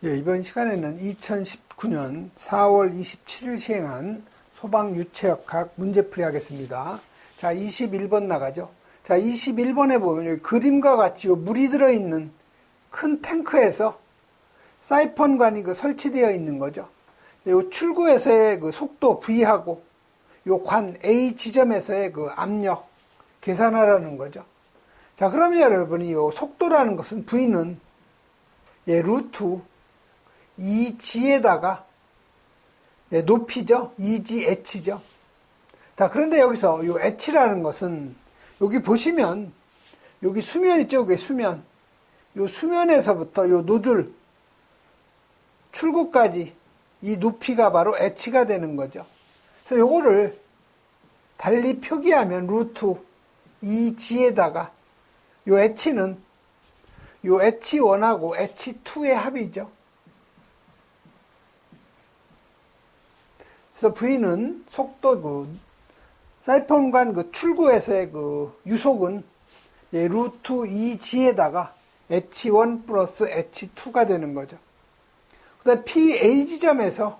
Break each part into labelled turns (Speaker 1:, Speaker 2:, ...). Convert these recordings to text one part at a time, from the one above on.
Speaker 1: 예, 이번 시간에는 2019년 4월 27일 시행한 소방유체역학 문제풀이 하겠습니다. 자, 21번 나가죠. 자, 21번에 보면 여기 그림과 같이 물이 들어있는 큰 탱크에서 사이펀관이 설치되어 있는 거죠. 요 출구에서의 속도 V하고 요 관 A 지점에서의 압력 계산하라는 거죠. 자, 그러면 여러분이 요 속도라는 것은 V는 루트 2g에다가 높이죠. 2gH죠. 자, 그런데 여기서 요 H라는 것은 여기 보시면 여기 수면 있죠. 여기 수면. 요 수면에서부터 요 노즐 출구까지 이 높이가 바로 H가 되는 거죠. 그래서 요거를 달리 표기하면 루트 2g에다가 요 H는 요 H1하고 H2의 합이죠. 그래서 V는 속도 사이펀관 출구에서의 유속은 루트 2g에다가 H1 플러스 H2가 되는 거죠. 그 다음에 PA 지점에서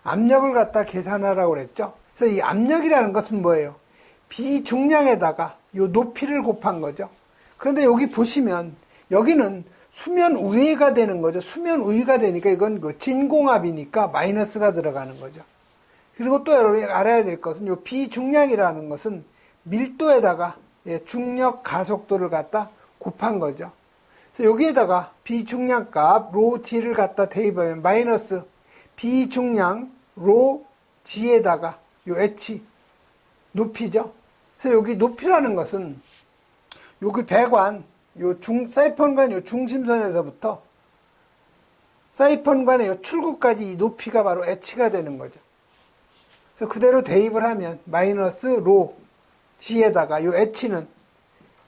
Speaker 1: 압력을 갖다 계산하라고 그랬죠. 그래서 이 압력이라는 것은 뭐예요? 비중량에다가 요 높이를 곱한 거죠. 그런데 여기 보시면 여기는 수면 위가 되는 거죠. 수면 위가 되니까 이건 진공압이니까 마이너스가 들어가는 거죠. 그리고 또 여러분이 알아야 될 것은 요 비중량이라는 것은 밀도에다가 중력 가속도를 갖다 곱한 거죠. 그래서 여기에다가 비중량값 로 g를 갖다 대입하면 마이너스 비중량 로 g에다가 요 h 높이죠. 그래서 여기 높이라는 것은 여기 배관 사이펀관 요 중심선에서부터 사이펀관의 요 출구까지 이 높이가 바로 h가 되는 거죠. 그래서 그대로 대입을 하면 마이너스 로 g에다가 요 h는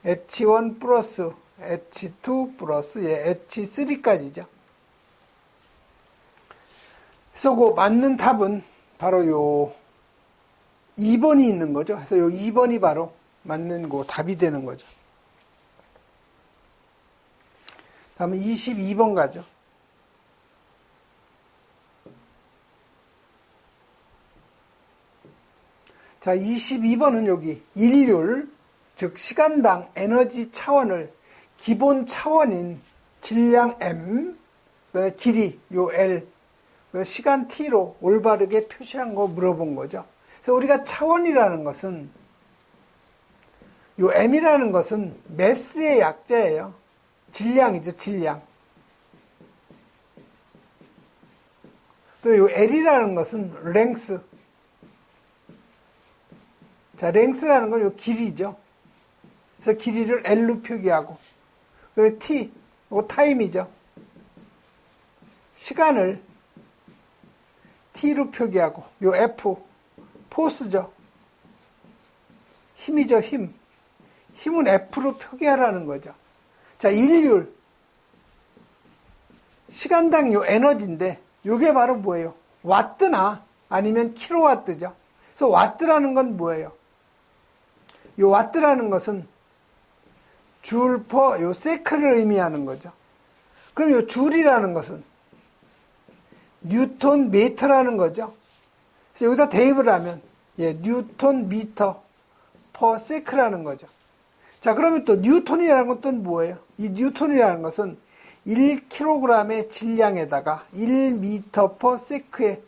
Speaker 1: h1 플러스 h2 플러스 h3까지죠. 그래서 그 맞는 답은 바로 요 2번이 있는 거죠. 그래서 요 2번이 바로 맞는 답이 되는 거죠. 다음은 22번 가죠. 자, 22번은 여기 일률, 즉 시간당 에너지 차원을 기본 차원인 질량 m, 길이 요 l, 시간 t로 올바르게 표시한 거 물어본 거죠. 그래서 우리가 차원이라는 것은 요 m이라는 것은 매스의 약자예요. 질량이죠, 질량. 또 요 l이라는 것은 랭스. 자, 랭스라는 건 요 길이죠. 그래서 길이를 L로 표기하고, 그리고 T, 요 타임이죠. 시간을 T로 표기하고, 요 F, 포스죠. 힘이죠, 힘. 힘은 F로 표기하라는 거죠. 자, 일률. 시간당 요 에너지인데, 요게 바로 뭐예요? 와트나 아니면 킬로와트죠. 그래서 와트라는 건 뭐예요? 요 와트라는 것은 줄 퍼 요 세크를 의미하는 거죠. 그럼 요 줄이라는 것은 뉴턴 미터라는 거죠. 그래서 여기다 대입을 하면 뉴턴 미터 퍼 세크라는 거죠. 자, 그러면 또 뉴턴이라는 건 또 뭐예요? 이 뉴턴이라는 것은 1kg의 질량에다가 1m 퍼 세크의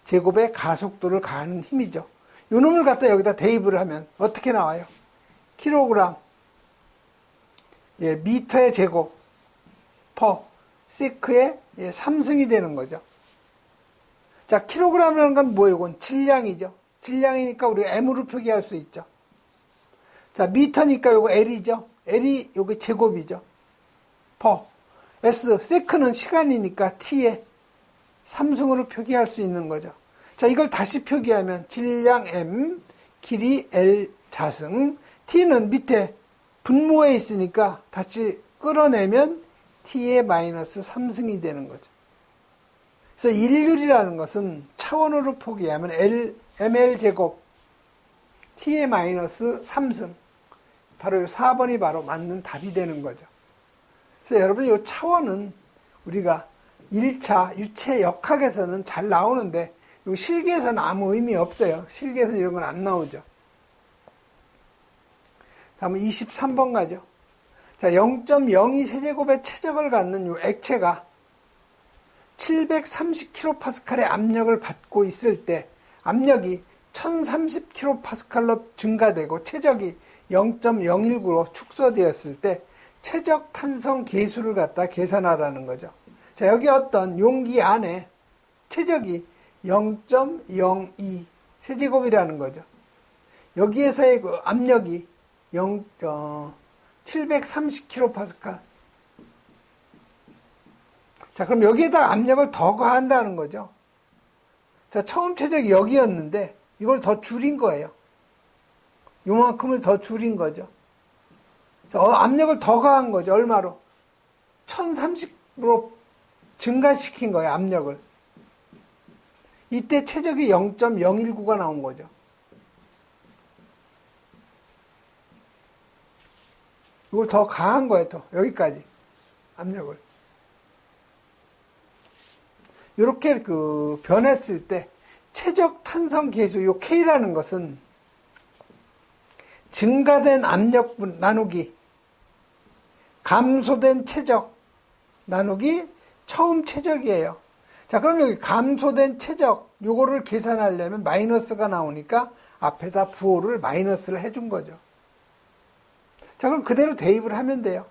Speaker 1: 제곱의 가속도를 가하는 힘이죠. 요 놈을 갖다 여기다 대입을 하면 어떻게 나와요? 킬로그램, 미터의 제곱, 퍼, 세크의 3승이 되는 거죠. 자, 킬로그램이라는 건 뭐예요? 이건 질량이죠. 질량이니까 우리가 M으로 표기할 수 있죠. 자, 미터니까 요거 L이죠. L이 요게 제곱이죠. 퍼. S, 세크는 시간이니까 T의 3승으로 표기할 수 있는 거죠. 자, 이걸 다시 표기하면 질량 M, 길이 L 자승, T는 밑에 분모에 있으니까 다시 끌어내면 T의 마이너스 3승이 되는 거죠. 그래서 일률이라는 것은 차원으로 포기하면 ml 제곱 T의 마이너스 3승. 바로 이 4번이 바로 맞는 답이 되는 거죠. 그래서 여러분 이 차원은 우리가 1차 유체 역학에서는 잘 나오는데 요 실기에서는 아무 의미 없어요. 실기에서는 이런 건 안 나오죠. 다음은 23번 가죠. 자, 0.02 세제곱의 최적을 갖는 요 액체가 730kPa의 압력을 받고 있을 때 압력이 1030kPa로 증가되고 최적이 0.019로 축소되었을 때 최적 탄성 계수를 갖다 계산하라는 거죠. 자, 여기 어떤 용기 안에 최적이 0.02 세제곱이라는 거죠. 여기에서의 그 압력이 730kPa. 자, 그럼 여기에다가 압력을 더 가한다는 거죠. 자, 처음 최적이 여기였는데 이걸 더 줄인 거예요. 요만큼을 더 줄인 거죠. 그래서 압력을 더 가한 거죠. 얼마로? 1030으로 증가시킨 거예요. 압력을. 이때 최적이 0.019가 나온 거죠. 이걸 더 가한 거예요. 또 여기까지 압력을. 이렇게 그 변했을 때 최적 탄성 계수 요 K라는 것은 증가된 압력분 나누기 감소된 최적 나누기 처음 최적이에요. 자, 그럼 여기 감소된 최적 요거를 계산하려면 마이너스가 나오니까 앞에다 부호를 마이너스를 해준 거죠. 자, 그럼 그대로 대입을 하면 돼요.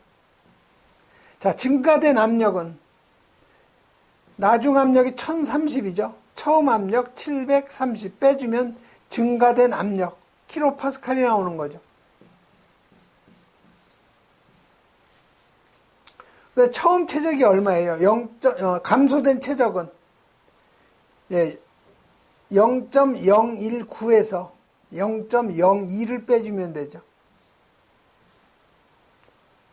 Speaker 1: 자, 증가된 압력은 나중 압력이 1030이죠. 처음 압력 730 빼주면 증가된 압력 킬로파스칼이 나오는 거죠. 그래서 처음 최적이 얼마예요? 감소된 최적은 0.019에서 0.02를 빼주면 되죠.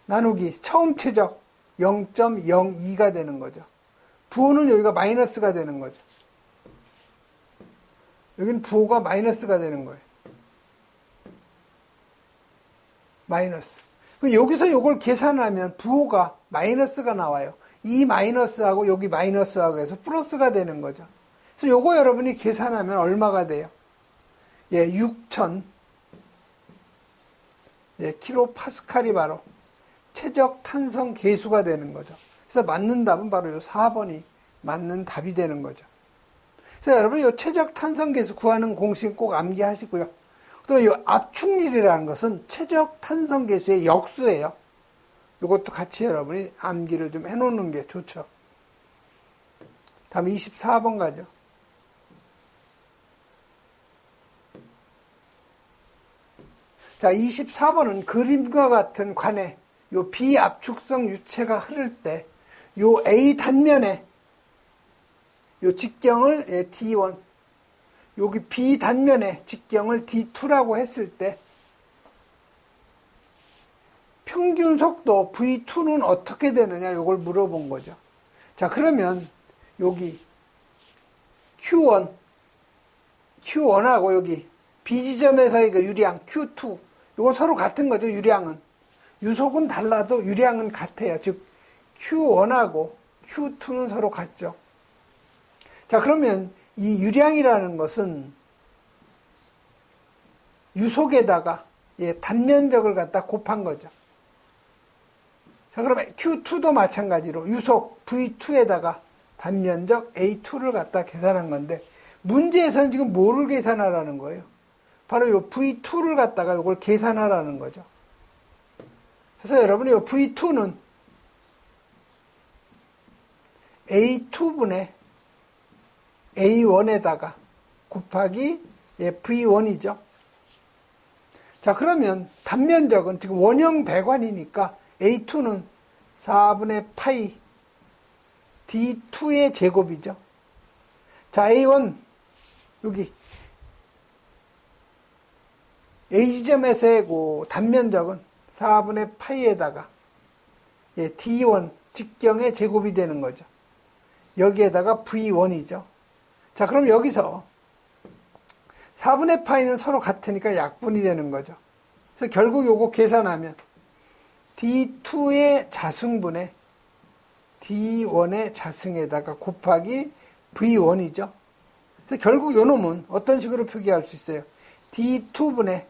Speaker 1: 나누기 처음 최적 0.02가 되는 거죠. 부호는 여기가 마이너스가 되는 거죠. 여기는 부호가 마이너스가 되는 거예요. 마이너스. 그럼 여기서 이걸 계산하면 부호가 마이너스가 나와요. 이 마이너스하고 여기 마이너스하고 해서 플러스가 되는 거죠. 그래서 요거 여러분이 계산하면 얼마가 돼요? 6,000 킬로파스칼이 바로 최적 탄성 계수가 되는 거죠. 그래서 맞는 답은 바로 요 4번이 맞는 답이 되는 거죠. 그래서 여러분 요 최적 탄성 계수 구하는 공식 꼭 암기하시고요. 또 요 압축률이라는 것은 최적 탄성 계수의 역수예요. 이것도 같이 여러분이 암기를 좀 해놓는 게 좋죠. 다음 24번 가죠. 자, 24번은 그림과 같은 관에 요 비압축성 유체가 흐를 때 요 A 단면에 요 직경을 D1, 여기 B 단면에 직경을 D2라고 했을 때 평균 속도 V2는 어떻게 되느냐 요걸 물어본 거죠. 자, 그러면 여기 Q1하고 여기 B 지점에서의 그 유량 Q2 요건 서로 같은 거죠. 유량은 유속은 달라도 유량은 같아요. 즉 Q1하고 Q2는 서로 같죠. 자, 그러면 이 유량이라는 것은 유속에다가 단면적을 갖다 곱한 거죠. 자, 그러면 Q2도 마찬가지로 유속 V2에다가 단면적 A2를 갖다 계산한 건데 문제에서는 지금 뭐를 계산하라는 거예요? 바로 이 V2를 갖다가 이걸 계산하라는 거죠. 그래서 여러분이 이 V2는 A2분의 A1에다가 곱하기 V1이죠. 자, 그러면 단면적은 지금 원형 배관이니까 A2는 4분의 파이 D2의 제곱이죠. 자, A1 여기 A 지점에서의 그 단면적은 4분의 파이에다가 D1 직경의 제곱이 되는 거죠. 여기에다가 V1이죠. 자, 그럼 여기서 4분의 파이는 서로 같으니까 약분이 되는 거죠. 그래서 결국 요거 계산하면 D2의 자승분의 D1의 자승에다가 곱하기 V1이죠. 그래서 결국 요 놈은 어떤 식으로 표기할 수 있어요? D2분의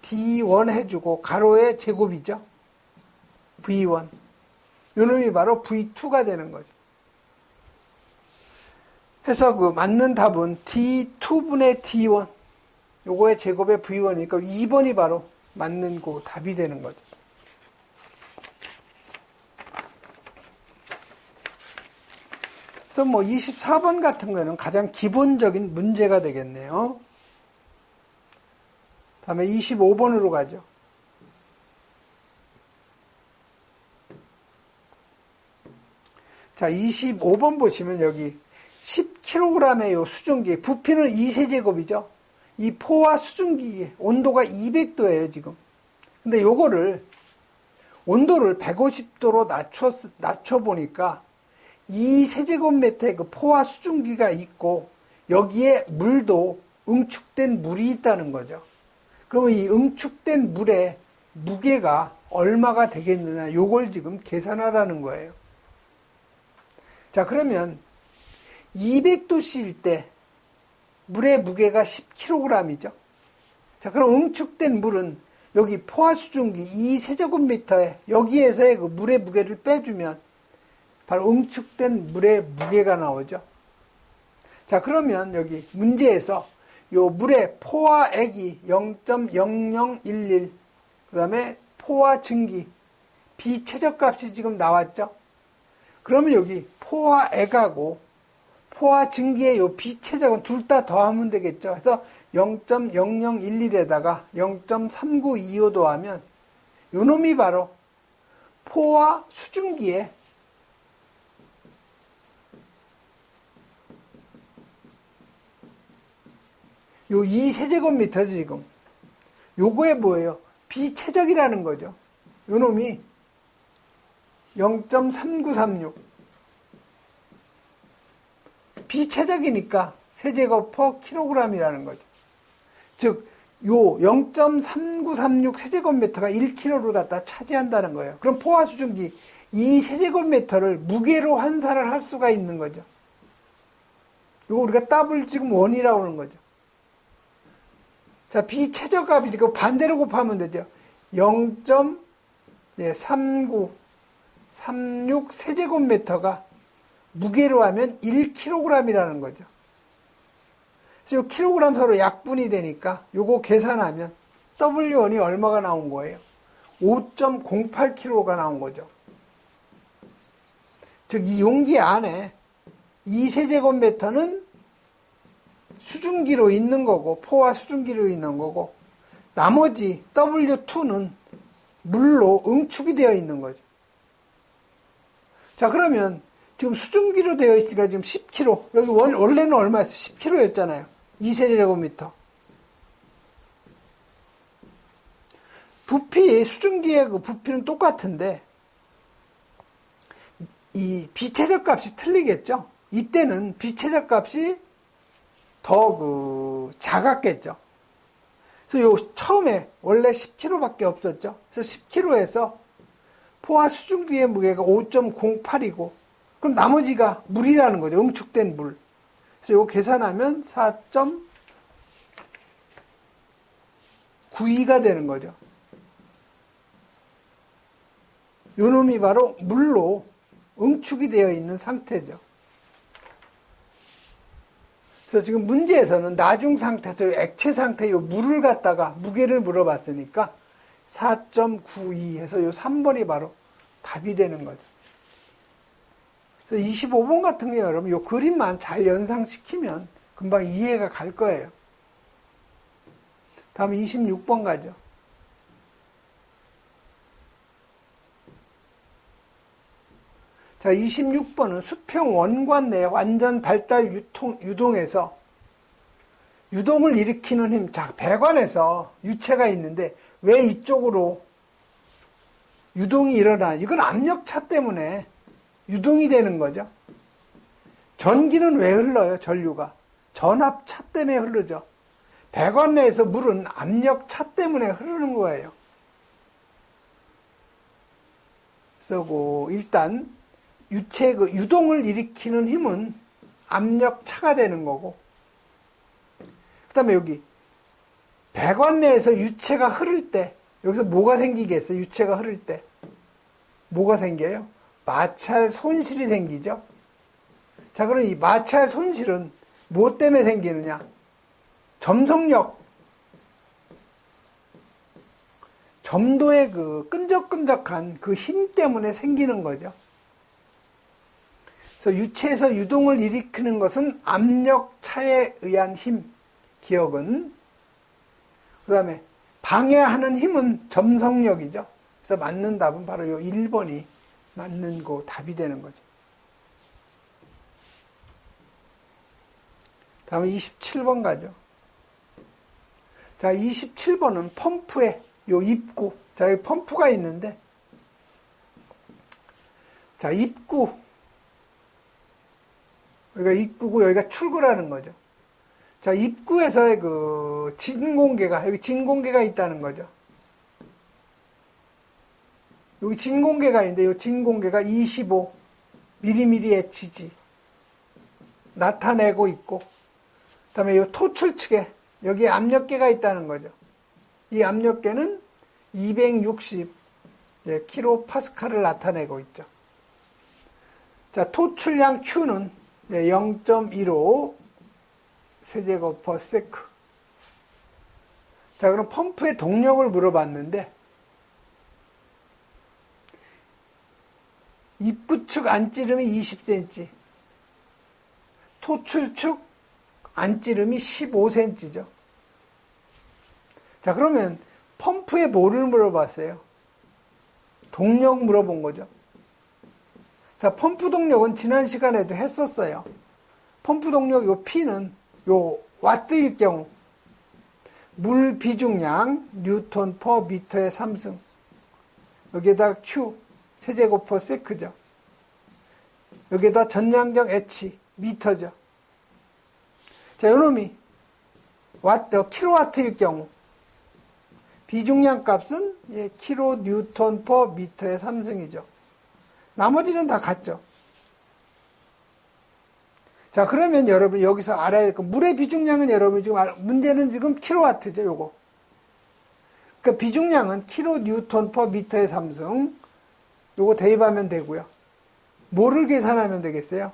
Speaker 1: D1 해주고 가로의 제곱이죠. V1. 요 놈이 바로 V2가 되는 거죠. 해서 그 맞는 답은 D2분의 D1. 요거의 제곱의 V1이니까 2번이 바로 맞는 그 답이 되는 거죠. 그래서 뭐 24번 같은 거는 가장 기본적인 문제가 되겠네요. 다음에 25번으로 가죠. 자, 25번 보시면 여기 10kg의 요 수증기, 부피는 2세제곱이죠. 이 포화 수증기 온도가 200도예요, 지금. 근데 요거를 온도를 150도로 낮춰보니까 2세제곱미터의 그 포화 수증기가 있고 여기에 물도 응축된 물이 있다는 거죠. 그러면 이 응축된 물의 무게가 얼마가 되겠느냐, 요걸 지금 계산하라는 거예요. 자, 그러면 200도씨일 때 물의 무게가 10kg이죠. 자, 그럼 응축된 물은 여기 포화 수증기 2세제곱미터에 여기에서의 그 물의 무게를 빼주면 바로 응축된 물의 무게가 나오죠. 자, 그러면 여기 문제에서 요 물의 포화액이 0.0011, 그 다음에 포화 증기, 비최적값이 지금 나왔죠. 그러면 여기 포화액하고 포화 증기의 요 비최적은 둘 다 더하면 되겠죠. 그래서 0.0011에다가 0.3925 더하면 요 놈이 바로 포화 수증기의 요 2세제곱미터죠, 지금. 요거에 뭐예요? 비최적이라는 거죠. 요 놈이 0.3936. 비최적이니까 세제곱 퍼 킬로그램이라는 거죠. 즉, 요 0.3936 세제곱미터가 1kg를 갖다 차지한다는 거예요. 그럼 포화 수증기 이 세제곱미터를 무게로 환산을 할 수가 있는 거죠. 요거 우리가 더블 지금 1이라고 하는 거죠. 자, 비최적값이니까 반대로 곱하면 되죠. 0.3936 세제곱미터가 무게로 하면 1kg이라는 거죠. 그래서 이 킬로그램 서로 약분이 되니까 요거 계산하면 W1이 얼마가 나온 거예요? 5.08kg가 나온 거죠. 즉, 이 용기 안에 2세제곱미터는 수증기로 있는 거고, 포화 수증기로 있는 거고, 나머지 W2는 물로 응축이 되어 있는 거죠. 자, 그러면 지금 수증기로 되어 있으니까 지금 10kg, 여기 원래는 얼마였어요? 10kg였잖아요. 2세제곱미터. 부피, 수증기의 그 부피는 똑같은데, 이 비최적 값이 틀리겠죠? 이때는 비최적 값이 더 작았겠죠. 그래서 요 처음에 원래 10kg밖에 없었죠. 그래서 10kg에서 포화 수증기의 무게가 5.08이고, 그럼 나머지가 물이라는 거죠. 응축된 물. 그래서 요거 계산하면 4.92가 되는 거죠. 요 놈이 바로 물로 응축이 되어 있는 상태죠. 그래서 지금 문제에서는 나중 상태에서 액체 상태의 물을 갖다가 무게를 물어봤으니까 4.92 해서 요 3번이 바로 답이 되는 거죠. 그래서 25번 같은 경우 여러분 요 그림만 잘 연상시키면 금방 이해가 갈 거예요. 다음 26번 가죠. 자, 26번은 수평 원관 내 완전 발달 유동에서 유동을 일으키는 힘. 자, 배관에서 유체가 있는데 왜 이쪽으로 유동이 일어나? 이건 압력차 때문에 유동이 되는 거죠. 전기는 왜 흘러요? 전류가. 전압차 때문에 흐르죠. 배관 내에서 물은 압력차 때문에 흐르는 거예요. 그래서 일단 유체 그 유동을 일으키는 힘은 압력차가 되는 거고, 그 다음에 여기 배관 내에서 유체가 흐를 때 여기서 뭐가 생기겠어요? 유체가 흐를 때 뭐가 생겨요? 마찰 손실이 생기죠. 자, 그럼 이 마찰 손실은 무엇 때문에 생기느냐? 점성력, 점도의 그 끈적끈적한 그 힘 때문에 생기는 거죠. 그래서 유체에서 유동을 일으키는 것은 압력차에 의한 힘, 기억은. 그 다음에 방해하는 힘은 점성력이죠. 그래서 맞는 답은 바로 요 1번이 맞는 거 답이 되는 거죠. 다음에 27번 가죠. 자, 27번은 펌프의 요 입구. 자, 여기 펌프가 있는데, 자, 입구. 여기가 입구고 여기가 출구라는 거죠. 자, 입구에서의 그 진공계가, 여기 진공계가 있다는 거죠. 여기 진공계가 있는데, 이 진공계가 25mmHg 나타내고 있고, 그 다음에 이 토출 측에 여기에 압력계가 있다는 거죠. 이 압력계는 260 kPa를 나타내고 있죠. 자, 토출량 Q는 0.15 세제곱퍼세크. 자, 그럼 펌프의 동력을 물어봤는데, 입구 측 안찌름이 20cm, 토출 측 안찌름이 15cm죠. 자, 그러면 펌프에 뭐를 물어봤어요? 동력 물어본 거죠. 자, 펌프 동력은 지난 시간에도 했었어요. 펌프 동력 요 P는 요 와트일 경우 물 비중량 뉴턴 퍼 미터의 3승, 여기에다 Q 세제곱퍼 세크죠. 여기에다 전량적 H 미터죠. 자, 요놈이 킬로와트일 경우 비중량 값은 킬로 뉴턴 퍼 미터의 3승이죠. 나머지는 다 같죠. 자, 그러면 여러분 여기서 알아야 될 거, 물의 비중량은 여러분 지금 문제는 지금 킬로와트죠, 요거. 그러니까 비중량은 킬로 뉴턴 퍼 미터의 3승. 요거 대입하면 되고요. 뭐를 계산하면 되겠어요?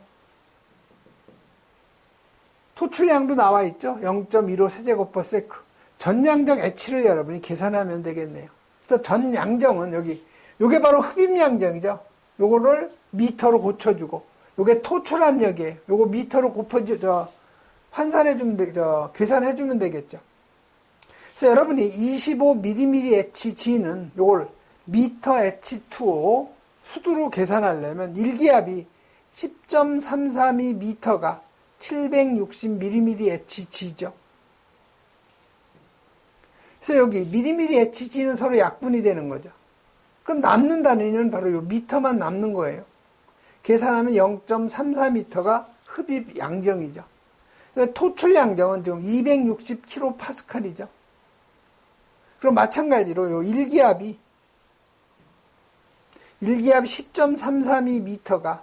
Speaker 1: 토출량도 나와 있죠. 0.15 세제곱퍼 세크. 전량적 H를 여러분이 계산하면 되겠네요. 그래서 전양정은 여기, 요게 바로 흡입량정이죠. 요거를 미터로 고쳐주고, 요게 토출 압력이에요. 요거 미터로 환산해주면 계산해주면 되겠죠. 그래서 여러분이 25mmHg는 요걸 미터 H2O 수두로 계산하려면 일기압이 10.332m가 760mmHg죠. 그래서 여기 mmHg는 서로 약분이 되는 거죠. 그럼 남는 단위는 바로 요 미터만 남는 거예요. 계산하면 0.34m가 흡입 양정이죠. 토출 양정은 지금 260kPa이죠. 그럼 마찬가지로 요 일기압이 10.332m가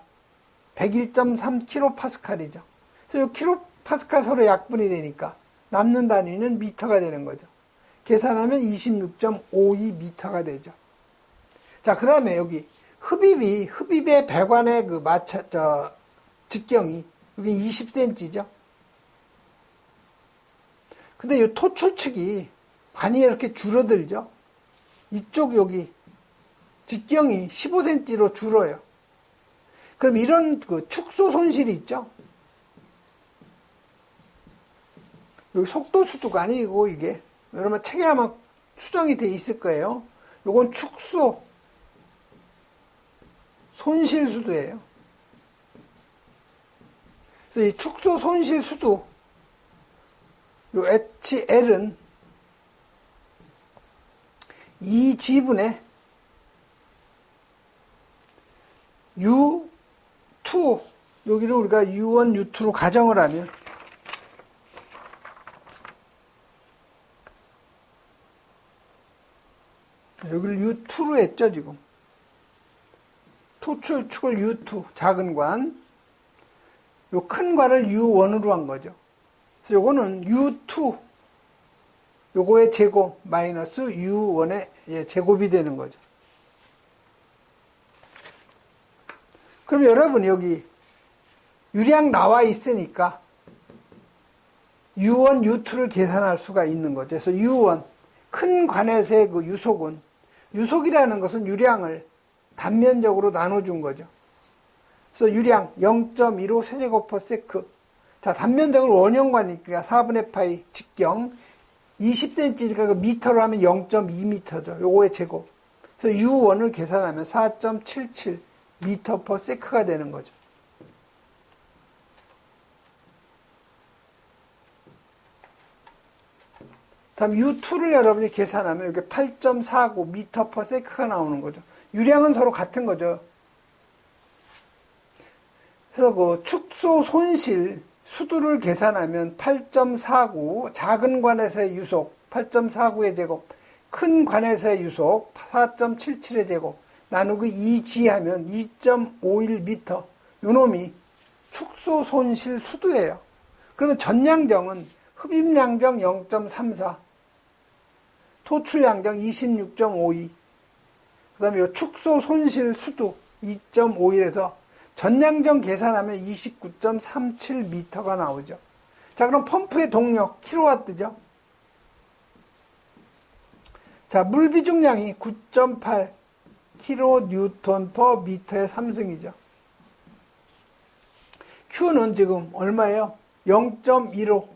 Speaker 1: 101.3kPa이죠. 그래서 요 킬로파스칼 서로 약분이 되니까 남는 단위는 미터가 되는 거죠. 계산하면 26.52m가 되죠. 자, 그 다음에 여기 흡입의 배관의 그 직경이 여기 20cm죠. 근데 이 토출 측이 관이 이렇게 줄어들죠. 이쪽 여기 직경이 15cm로 줄어요. 그럼 이런 그 축소 손실이 있죠. 여기 속도 수도가 아니고 이게 여러분 책에 아마 수정이 돼 있을 거예요. 요건 축소 손실 수도예요. 그래서 이 축소 손실 수도 요 HL은 2지분의 U2 여기를 우리가 U1, U2로 가정을 하면 여기를 U2로 했죠, 지금. 토출축을 U2 작은 관, 요 큰 관을 U1으로 한 거죠. 그래서 요거는 U2 요거의 제곱 마이너스 U1의 제곱이 되는 거죠. 그럼 여러분 여기 유량 나와 있으니까 U1, U2를 계산할 수가 있는 거죠. 그래서 U1 큰 관에서의 그 유속은, 유속이라는 것은 유량을 단면적으로 나눠준 거죠. 그래서 유량 0.15 세제곱퍼세크. 자, 단면적으로 원형관이니까 4분의 파이 직경 20cm니까 그 미터로 하면 0.2m죠. 요거의 제곱. 그래서 U1을 계산하면 4.77 미터 퍼 세크가 되는 거죠. 다음 U2를 여러분이 계산하면 이게 8.49 미터 퍼 세크가 나오는 거죠. 유량은 서로 같은 거죠. 그래서 그 축소 손실 수두를 계산하면 8.49 작은 관에서의 유속 8.49의 제곱, 큰 관에서의 유속 4.77의 제곱 나누기 2G 하면 2.51m. 요 놈이 축소 손실 수두예요. 그러면 전량정은 흡입량정 0.34, 토출량정 26.52, 그 다음에 요 축소 손실 수두 2.51에서 전량정 계산하면 29.37m가 나오죠. 자, 그럼 펌프의 동력 킬로와트죠. 자, 물 비중량이 9.8 킬로뉴턴 퍼 미터의 3승이죠. Q는 지금 얼마예요? 0.15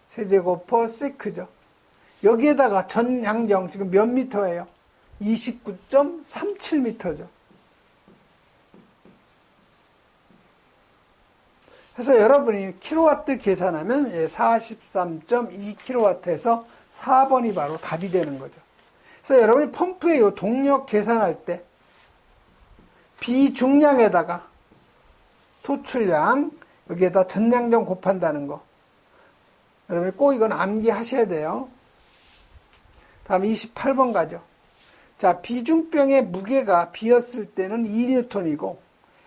Speaker 1: 세제곱 퍼 세크죠. 여기에다가 전량정 지금 몇 미터예요? 29.37m죠. 그래서 여러분이 킬로와트 계산하면 43.2킬로와트에서 4번이 바로 답이 되는 거죠. 그래서 여러분이 펌프의 요 동력 계산할 때 비중량에다가 토출량 여기에다 전량정 곱한다는 거 여러분이 꼭 이건 암기하셔야 돼요. 다음 28번 가죠. 자, 비중병의 무게가 비었을 때는 2N이고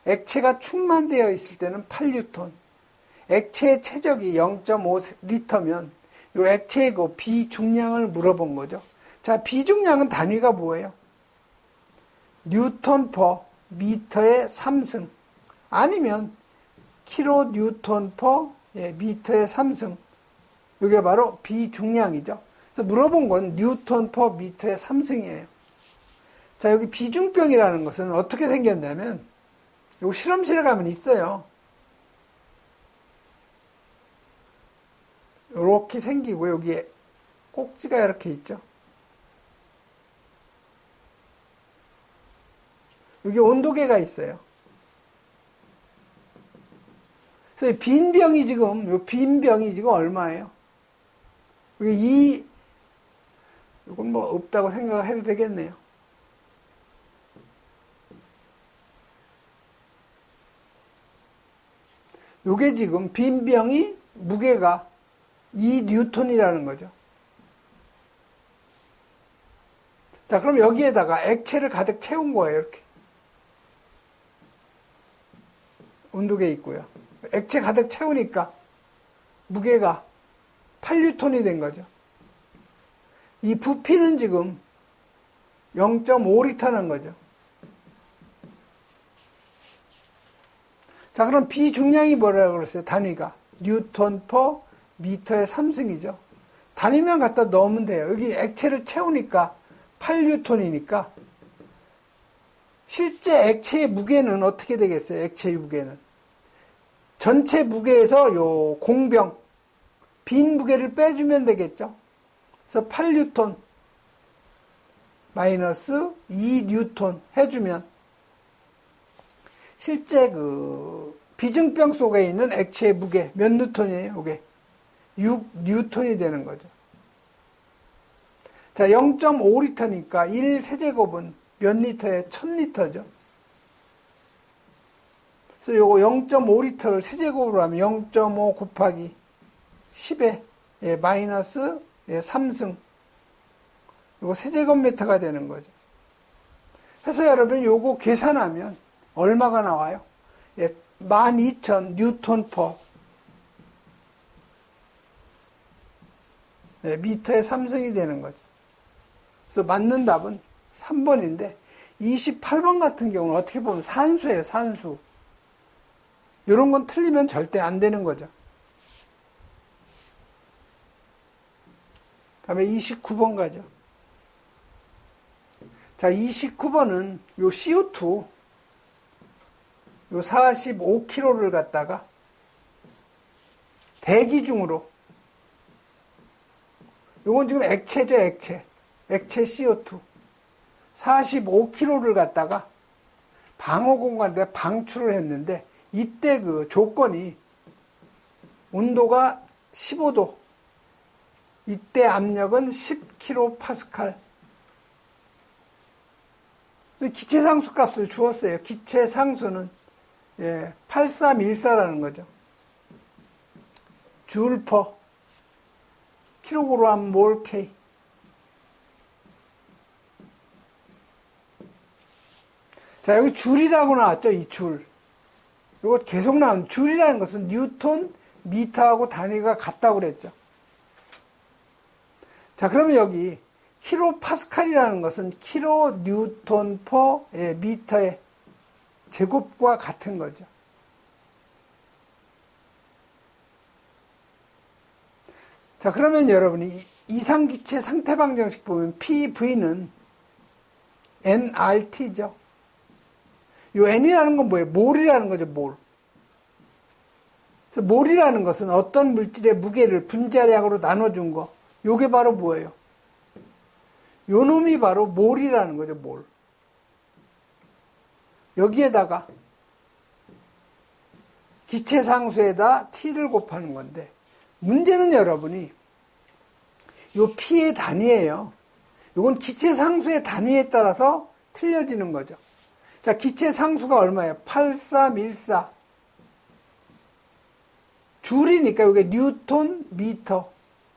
Speaker 1: 액체가 충만되어 있을 때는 8N. 액체의 체적이 0.5L면 이 액체의 그 비중량을 물어본 거죠. 자, 비중량은 단위가 뭐예요? 뉴턴 퍼 미터의 3승 아니면 킬로 뉴턴 퍼 미터의 3승. 이게 바로 비중량이죠. 그래서 물어본 건 뉴턴 퍼 미터의 3승이에요. 자, 여기 비중병이라는 것은 어떻게 생겼냐면 요 실험실에 가면 있어요. 이렇게 생기고 여기에 꼭지가 이렇게 있죠. 여기 온도계가 있어요. 그래서 빈 병이 지금 요 빈 병이 지금 얼마예요? 이게 이건 뭐 없다고 생각해도 되겠네요. 요게 지금 빈 병이 무게가 2N이라는 거죠. 자, 그럼 여기에다가 액체를 가득 채운 거예요, 이렇게. 온도계 있고요. 액체 가득 채우니까 무게가 8N이 된 거죠. 이 부피는 지금 0.5L는 거죠. 자, 그럼 비중량이 뭐라고 그랬어요? 단위가 뉴턴 퍼 미터의 3승이죠. 단위만 갖다 넣으면 돼요. 여기 액체를 채우니까 8N이니까 실제 액체의 무게는 어떻게 되겠어요? 액체의 무게는 전체 무게에서 요 공병 빈 무게를 빼주면 되겠죠. 그래서 8N 마이너스 2N 해주면 실제 그 비중병 속에 있는 액체의 무게 몇 뉴턴이에요? 이게 6N이 되는 거죠. 자, 0.5L니까 1세제곱은 몇 리터에 1000리터죠. 그래서 요거 0.5L를 세제곱으로 하면 0.5 곱하기 10에 마이너스 3승 요거 세제곱미터가 되는 거죠. 그래서 해서 여러분 요거 계산하면 얼마가 나와요? 예, 12,000 뉴턴 퍼 미터의 3승이 되는 거죠. 그래서 맞는 답은 3번인데 28번 같은 경우는 어떻게 보면 산수예요, 산수. 이런 건 틀리면 절대 안 되는 거죠. 다음에 29번 가죠. 자, 29번은 요 CO2, 요 45kg를 갖다가 대기 중으로, 요건 지금 액체죠, 액체. 액체 CO2. 45kg를 갖다가 방어 공간에 방출을 했는데, 이때 그 조건이 온도가 15도, 이때 압력은 10kPa. 기체 상수 값을 주었어요. 기체 상수는 8314라는 거죠. 줄 퍼 킬로그램 몰 K. 자, 여기 줄이라고 나왔죠, 이 줄. 이거 계속 나온 줄이라는 것은 뉴턴, 미터하고 단위가 같다고 그랬죠. 자, 그러면 여기 킬로 파스칼이라는 것은 킬로 뉴턴 퍼 미터의 제곱과 같은 거죠. 자, 그러면 여러분이 이상기체 상태방정식 보면 PV는 nRT죠. 요 n이라는 건 뭐예요? 몰이라는 거죠, 몰. 그래서 몰이라는 것은 어떤 물질의 무게를 분자량으로 나눠준 거. 요게 바로 뭐예요? 요 놈이 바로 몰이라는 거죠, 몰. 여기에다가 기체 상수에다 t를 곱하는 건데, 문제는 여러분이 요 p의 단위예요. 요건 기체 상수의 단위에 따라서 틀려지는 거죠. 자, 기체 상수가 얼마예요? 8314. 줄이니까 이게 뉴턴 미터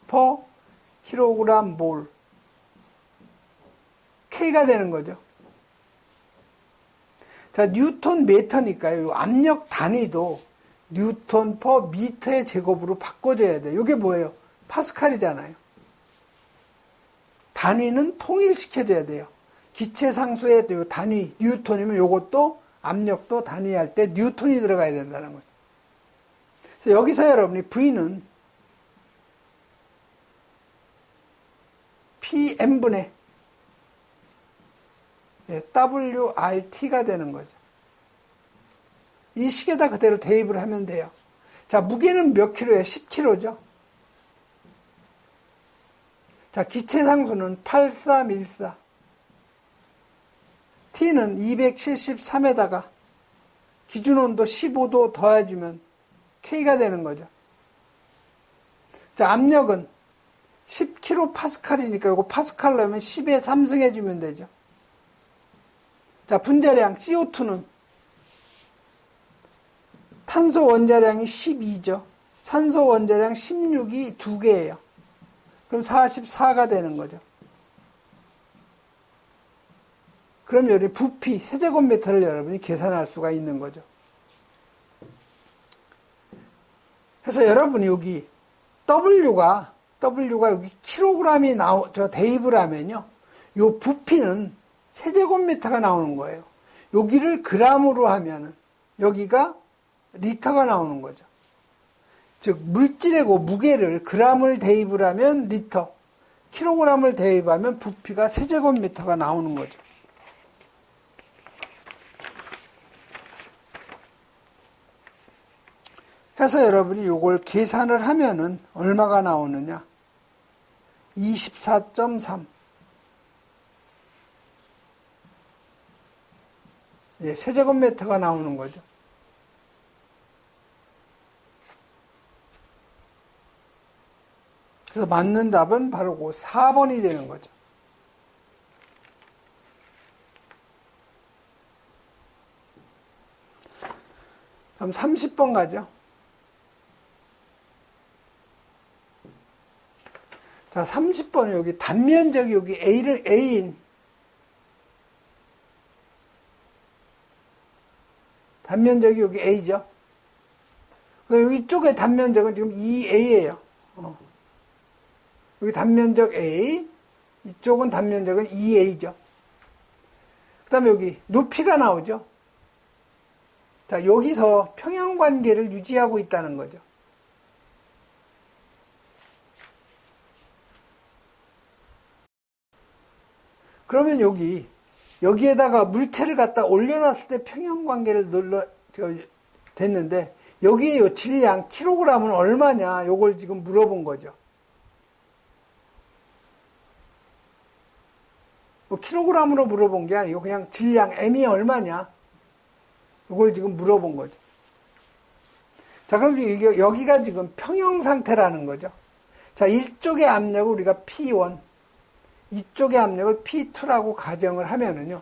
Speaker 1: 퍼 킬로그램 몰. K가 되는 거죠. 자, 뉴턴 미터니까요. 압력 단위도 뉴턴 퍼 미터의 제곱으로 바꿔줘야 돼요. 이게 뭐예요? 파스칼이잖아요. 단위는 통일시켜줘야 돼요. 기체 상수의 단위 뉴턴이면 이것도 압력도 단위할 때 뉴턴이 들어가야 된다는 거죠. 그래서 여기서 여러분이 V는 PM분의 WRT가 되는 거죠. 이 식에다 그대로 대입을 하면 돼요. 자, 무게는 몇 킬로예요? 10kg죠. 자, 기체 상수는 8314. T는 273에다가 기준 온도 15도 더해주면 K가 되는 거죠. 자, 압력은 10kPa이니까 이거 파스칼 넣으면 10에 3승 해주면 되죠. 자, 분자량 CO2는 탄소 원자량이 12죠. 산소 원자량 16이 2개예요. 그럼 44가 되는 거죠. 그럼 여기 부피 세제곱미터를 여러분이 계산할 수가 있는 거죠. 그래서 여러분이 여기 W가 여기 킬로그램이 대입을 하면요. 요 부피는 세제곱미터가 나오는 거예요. 여기를 그램으로 하면은 여기가 리터가 나오는 거죠. 즉, 물질의 무게를 그램을 대입을 하면 리터, 킬로그램을 대입하면 부피가 세제곱미터가 나오는 거죠. 해서 여러분이 이걸 계산을 하면은 얼마가 나오느냐? 24.3. 세제곱미터가 나오는 거죠. 그래서 맞는 답은 바로 그 4번이 되는 거죠. 그럼 30번 가죠. 자, 30번은 여기 단면적이 여기 A인 단면적이 여기 A죠. 그럼 여기 쪽의 단면적은 지금 2A예요. 여기 단면적 A, 이쪽은 단면적은 2A죠. 그 다음에 여기 높이가 나오죠. 자, 여기서 평형관계를 유지하고 있다는 거죠. 그러면 여기에다가 물체를 갖다 올려놨을 때 평형관계를 됐는데, 여기에 요 질량, 킬로그램은 얼마냐, 요걸 지금 물어본 거죠. 뭐 킬로그램으로 물어본 게 아니고, 그냥 질량, M이 얼마냐, 요걸 지금 물어본 거죠. 자, 그럼 여기가 지금 평형 상태라는 거죠. 자, 이쪽의 압력을 우리가 P1, 이쪽의 압력을 P2라고 가정을 하면은요,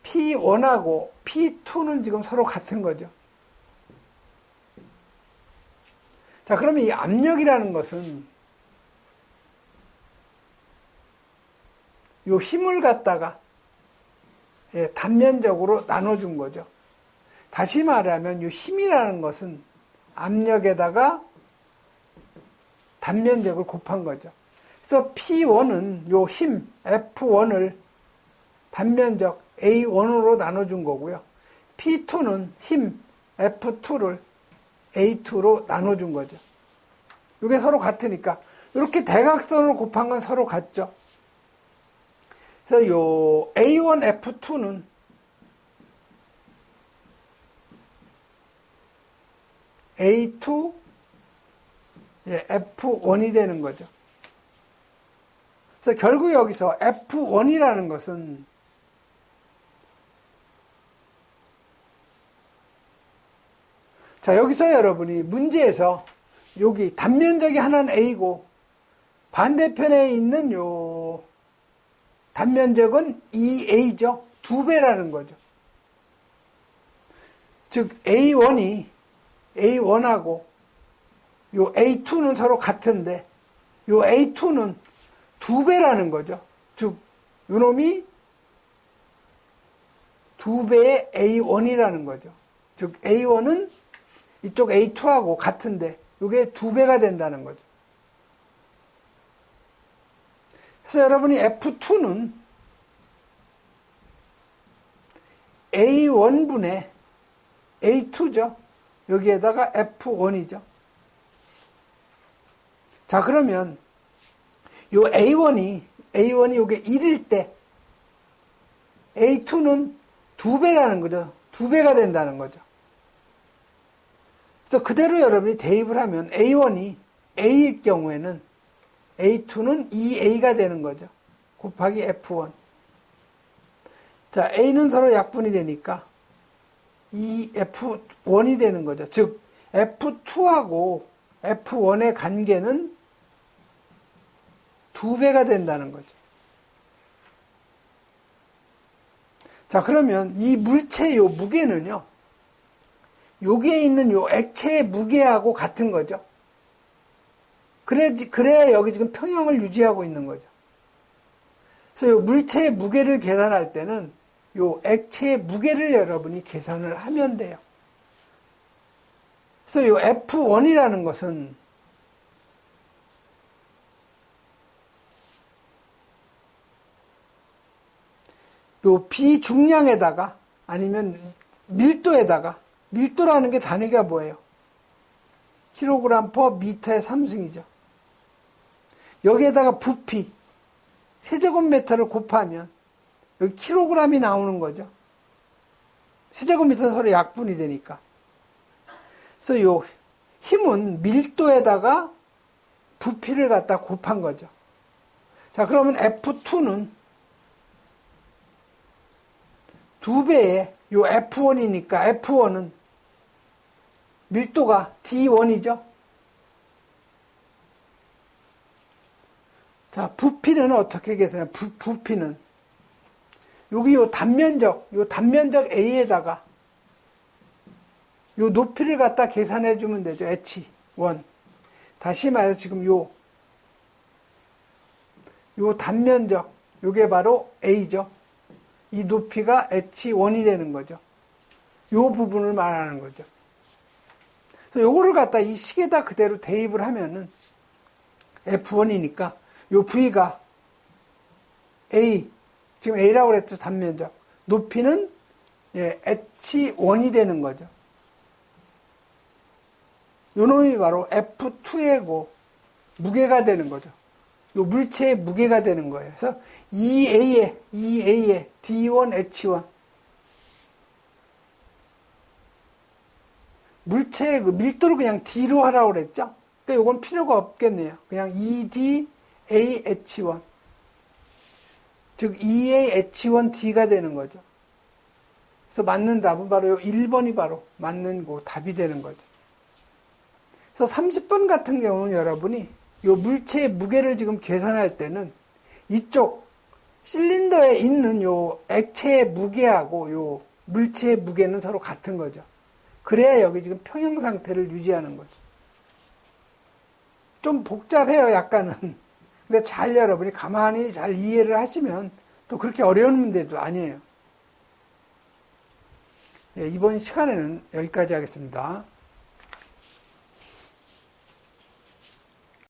Speaker 1: P1하고 P2는 지금 서로 같은 거죠. 자, 그러면 이 압력이라는 것은 요 힘을 갖다가 단면적으로 나눠준 거죠. 다시 말하면 이 힘이라는 것은 압력에다가 단면적을 곱한 거죠. 그래서 P1은 요 힘 F1을 단면적 A1으로 나눠준 거고요. P2는 힘 F2를 A2로 나눠준 거죠. 이게 서로 같으니까 이렇게 대각선으로 곱한 건 서로 같죠. 그래서 요 A1 F2는 A2 F1이 되는 거죠. 그래서 결국 여기서 F1이라는 것은 자, 여기서 여러분이 문제에서 여기 단면적이 하나는 A고 반대편에 있는 요 단면적은 2A죠. 2배라는 거죠. 즉 A1하고 요 A2는 서로 같은데 요 A2는 2배라는 거죠. 즉 요놈이 2배의 A1이라는 거죠. 즉 A1은 이쪽 A2하고 같은데 이게 2배가 된다는 거죠. 그래서 여러분이 F2는 A1분의 A2죠. 여기에다가 F1이죠. 자, 그러면 요 A1이 요게 1일 때 A2는 2배라는 거죠. 2배가 된다는 거죠. 그래서 그대로 여러분이 대입을 하면 A1이 A일 경우에는 A2는 2A가 되는 거죠. 곱하기 F1. 자, A는 서로 약분이 되니까 2F1이 되는 거죠. 즉, F2하고 F1의 관계는 2배가 된다는 거죠. 자, 그러면 이 물체의 요 무게는요, 여기에 있는 요 액체의 무게하고 같은 거죠. 그래야 여기 지금 평형을 유지하고 있는 거죠. 그래서 요 물체의 무게를 계산할 때는 요 액체의 무게를 여러분이 계산을 하면 돼요. 그래서 요 F1이라는 것은 요 비중량에다가 아니면 밀도에다가, 밀도라는 게 단위가 뭐예요? 킬로그램 퍼 미터의 3승이죠. 여기에다가 부피, 세제곱미터를 곱하면 여기 킬로그램이 나오는 거죠. 세제곱미터는 서로 약분이 되니까. 그래서 요 힘은 밀도에다가 부피를 갖다 곱한 거죠. 자, 그러면 F2는 2배의 요 F1이니까 F1은 밀도가 D1이죠. 자, 부피는 어떻게 계산해요? 부피는 여기 요 단면적 A에다가 요 높이를 갖다 계산해 주면 되죠. H1. 다시 말해서 지금 요 단면적, 요게 바로 A죠. 이 높이가 H1이 되는 거죠. 요 부분을 말하는 거죠. 그래서 요거를 갖다 이 식에다 그대로 대입을 하면은 F1이니까 요 V가 A, 지금 A라고 그랬죠, 단면적. 높이는 H1이 되는 거죠. 요 놈이 바로 F2의 무게가 되는 거죠. 요 물체의 무게가 되는 거예요. 그래서 EA에 D1, H1. 물체의 그 밀도를 그냥 D로 하라고 그랬죠. 그러니까 요건 필요가 없겠네요. 그냥 ED, AH1. 즉, EAH1D가 되는 거죠. 그래서 맞는 답은 바로 요 1번이 바로 맞는 답이 되는 거죠. 그래서 30번 같은 경우는 여러분이 요 물체의 무게를 지금 계산할 때는 이쪽 실린더에 있는 요 액체의 무게하고 요 물체의 무게는 서로 같은 거죠. 그래야 여기 지금 평형 상태를 유지하는 거죠. 좀 복잡해요, 약간은. 근데 잘 여러분이 가만히 잘 이해를 하시면 또 그렇게 어려운 문제도 아니에요. 이번 시간에는 여기까지 하겠습니다.